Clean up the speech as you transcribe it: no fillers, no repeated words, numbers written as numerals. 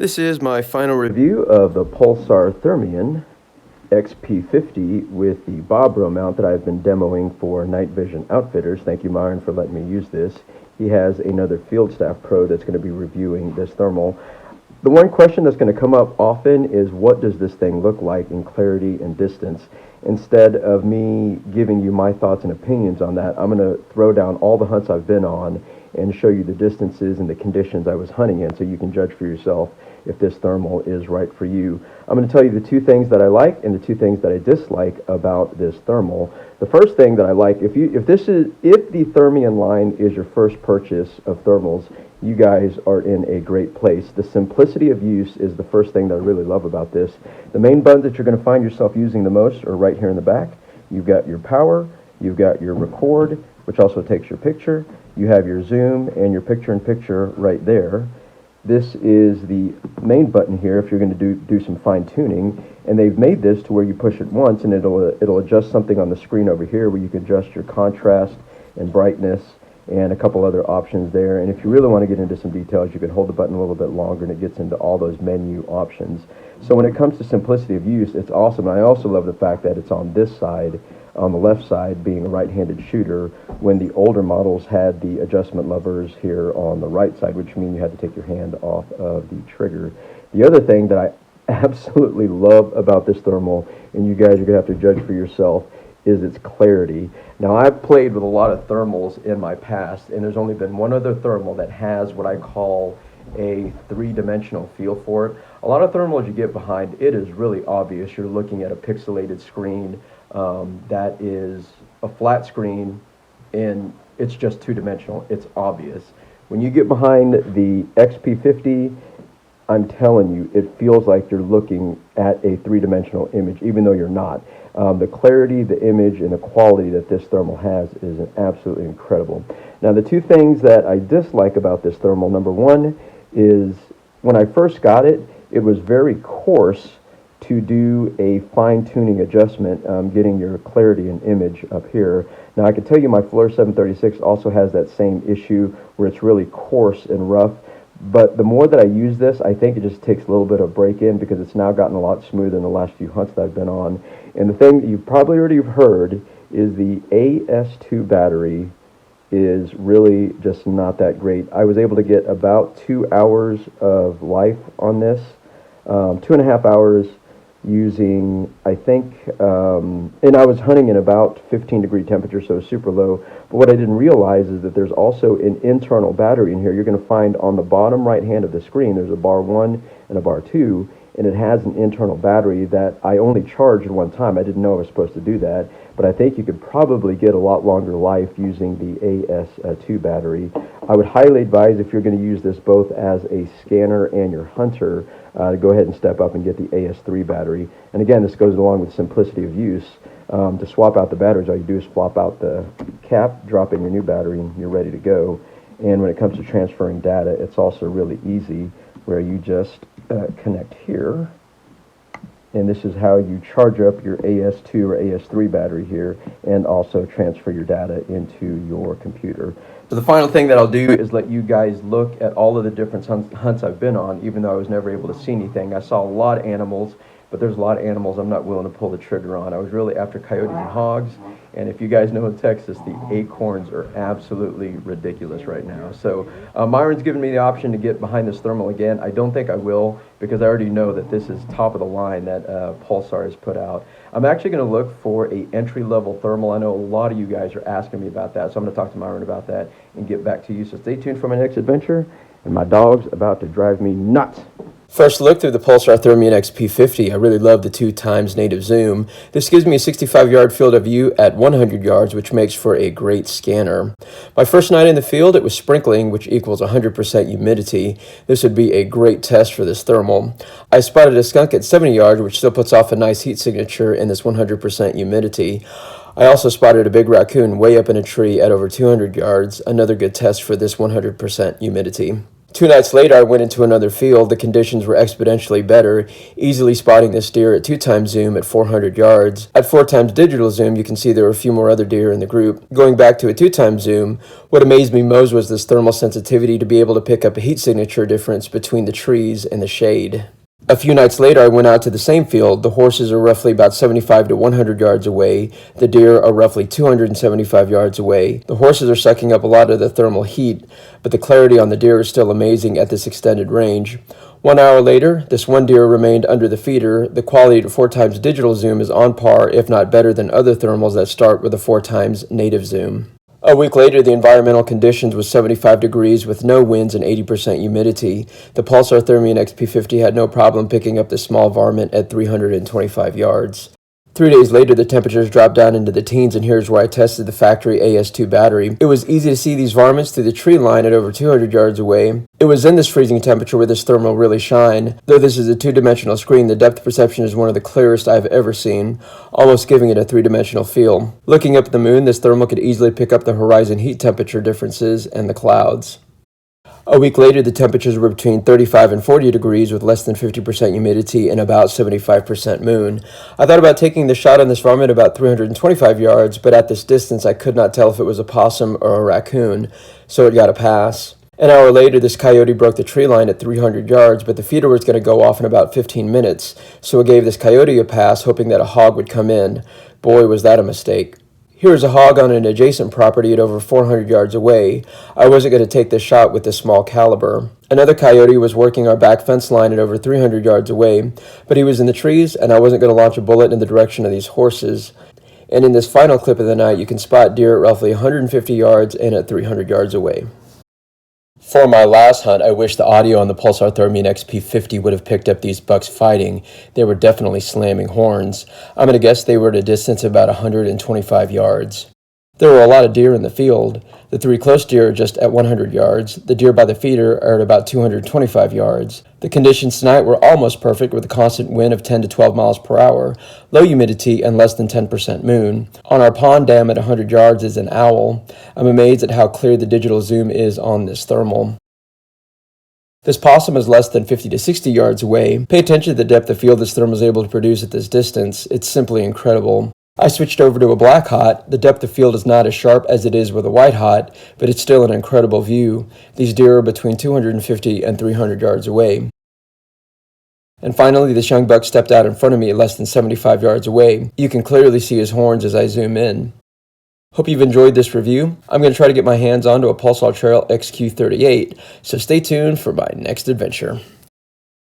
This is my final review of the Pulsar Thermion XP50 with the Bobro mount that I've been demoing for Night Vision Outfitters. Thank you, Myron, for letting me use this. He has another field staff pro that's going to be reviewing this thermal. The one question that's going to come up often is, what does this thing look like in clarity and distance? Instead of me giving you my thoughts and opinions on that, I'm going to throw down all the hunts I've been on and show you the distances and the conditions I was hunting in, so you can judge for yourself if this thermal is right for you. I'm going to tell you the two things that I like and the two things that I dislike about this thermal. The first thing that I like, if the Thermion line is your first purchase of thermals, you guys are in a great place. The simplicity of use is the first thing that I really love about this. The main buttons that you're going to find yourself using the most are right here in the back. You've got your power, you've got your record, which also takes your picture. You have your zoom and your picture-in-picture right there. This is the main button here if you're going to do some fine-tuning, and they've made this to where you push it once and it'll adjust something on the screen over here where you can adjust your contrast and brightness and a couple other options there. And if you really want to get into some details, you can hold the button a little bit longer and it gets into all those menu options. So when it comes to simplicity of use, it's awesome. And I also love the fact that it's on this side, on the left side, being a right-handed shooter, when the older models had the adjustment levers here on the right side, which means you had to take your hand off of the trigger. The other thing that I absolutely love about this thermal, and you guys are going to have to judge for yourself, is its clarity. Now, I've played with a lot of thermals in my past, and there's only been one other thermal that has what I call a three-dimensional feel for it. A lot of thermals you get behind, it is really obvious. You're looking at a pixelated screen that is a flat screen, and it's just two-dimensional. It's obvious. When you get behind the XP50, I'm telling you, it feels like you're looking at a three-dimensional image, even though you're not. The clarity, the image, and the quality that this thermal has is absolutely incredible. Now, the two things that I dislike about this thermal, number one, is when I first got it, it was very coarse to do a fine-tuning adjustment, getting your clarity and image up here. Now, I can tell you my Fluor 736 also has that same issue where it's really coarse and rough. But the more that I use this, I think it just takes a little bit of break-in because it's now gotten a lot smoother in the last few hunts that I've been on. And the thing that you've probably already heard is the AS2 battery is really just not that great. I was able to get about 2 hours of life on this, 2.5 hours using, I think, and I was hunting in about 15-degree temperature, so super low. But what I didn't realize is that there's also an internal battery in here. You're going to find on the bottom right hand of the screen, there's a bar 1 and a bar 2, and it has an internal battery that I only charged one time. I didn't know I was supposed to do that, but I think you could probably get a lot longer life using the AS2 battery. I would highly advise, if you're going to use this both as a scanner and your hunter, to go ahead and step up and get the AS3 battery. And again, this goes along with simplicity of use. To swap out the batteries, all you do is swap out the cap, drop in your new battery, and you're ready to go. And when it comes to transferring data, it's also really easy, where you just connect here, and this is how you charge up your AS2 or AS3 battery here, and also transfer your data into your computer. So the final thing that I'll do is let you guys look at all of the different hunts I've been on, even though I was never able to see anything. I saw a lot of animals, but there's a lot of animals I'm not willing to pull the trigger on. I was really after coyotes and hogs, and if you guys know in Texas, the acorns are absolutely ridiculous right now. So Myron's given me the option to get behind this thermal again. I don't think I will, because I already know that this is top of the line that Pulsar has put out. I'm actually going to look for a entry-level thermal. I know a lot of you guys are asking me about that, so I'm going to talk to Myron about that and get back to you. So stay tuned for my next adventure, and my dog's about to drive me nuts. First look through the Pulsar Thermion XP50. I really love the 2x native zoom. This gives me a 65-yard field of view at 100 yards, which makes for a great scanner. My first night in the field, it was sprinkling, which equals 100% humidity. This would be a great test for this thermal. I spotted a skunk at 70 yards, which still puts off a nice heat signature in this 100% humidity. I also spotted a big raccoon way up in a tree at over 200 yards, another good test for this 100% humidity. 2 nights later, I went into another field. The conditions were exponentially better, easily spotting this deer at 2 times zoom at 400 yards. At 4 times digital zoom, you can see there were a few more other deer in the group. Going back to a 2 times zoom, what amazed me most was this thermal sensitivity to be able to pick up a heat signature difference between the trees and the shade. A few nights later, I went out to the same field. The horses are roughly about 75 to 100 yards away. The deer are roughly 275 yards away. The horses are sucking up a lot of the thermal heat, but the clarity on the deer is still amazing at this extended range. 1 hour later, this one deer remained under the feeder. The quality at 4 times digital zoom is on par, if not better than other thermals that start with a 4 times native zoom. A week later, the environmental conditions was 75 degrees with no winds and 80% humidity. The Pulsar Thermion XP50 had no problem picking up the small varmint at 325 yards. 3 days later, the temperatures dropped down into the teens, and here's where I tested the factory AS2 battery. It was easy to see these varmints through the tree line at over 200 yards away. It was in this freezing temperature where this thermal really shine. Though this is a 2-dimensional screen, the depth perception is one of the clearest I've ever seen, almost giving it a 3-dimensional feel. Looking up at the moon, this thermal could easily pick up the horizon heat temperature differences and the clouds. A week later, the temperatures were between 35 and 40 degrees with less than 50% humidity and about 75% moon. I thought about taking the shot on this varmint about 325 yards, but at this distance I could not tell if it was a possum or a raccoon, so it got a pass. An hour later, this coyote broke the tree line at 300 yards, but the feeder was going to go off in about 15 minutes, so I gave this coyote a pass, hoping that a hog would come in. Boy, was that a mistake. Here's a hog on an adjacent property at over 400 yards away. I wasn't going to take this shot with this small caliber. Another coyote was working our back fence line at over 300 yards away, but he was in the trees, and I wasn't going to launch a bullet in the direction of these horses. And in this final clip of the night, you can spot deer at roughly 150 yards and at 300 yards away. For my last hunt, I wish the audio on the Pulsar Thermion XP50 would have picked up these bucks fighting. They were definitely slamming horns. I'm going to guess they were at a distance of about 125 yards. There were a lot of deer in the field. The 3 close deer are just at 100 yards. The deer by the feeder are at about 225 yards. The conditions tonight were almost perfect with a constant wind of 10 to 12 miles per hour, low humidity, and less than 10% moon. On our pond dam at 100 yards is an owl. I'm amazed at how clear the digital zoom is on this thermal. This possum is less than 50 to 60 yards away. Pay attention to the depth of field this thermal is able to produce at this distance. It's simply incredible. I switched over to a black hot. The depth of field is not as sharp as it is with a white hot, but it's still an incredible view. These deer are between 250 and 300 yards away. And finally, this young buck stepped out in front of me at less than 75 yards away. You can clearly see his horns as I zoom in. Hope you've enjoyed this review. I'm going to try to get my hands onto a Pulsar Trail XQ38, so stay tuned for my next adventure.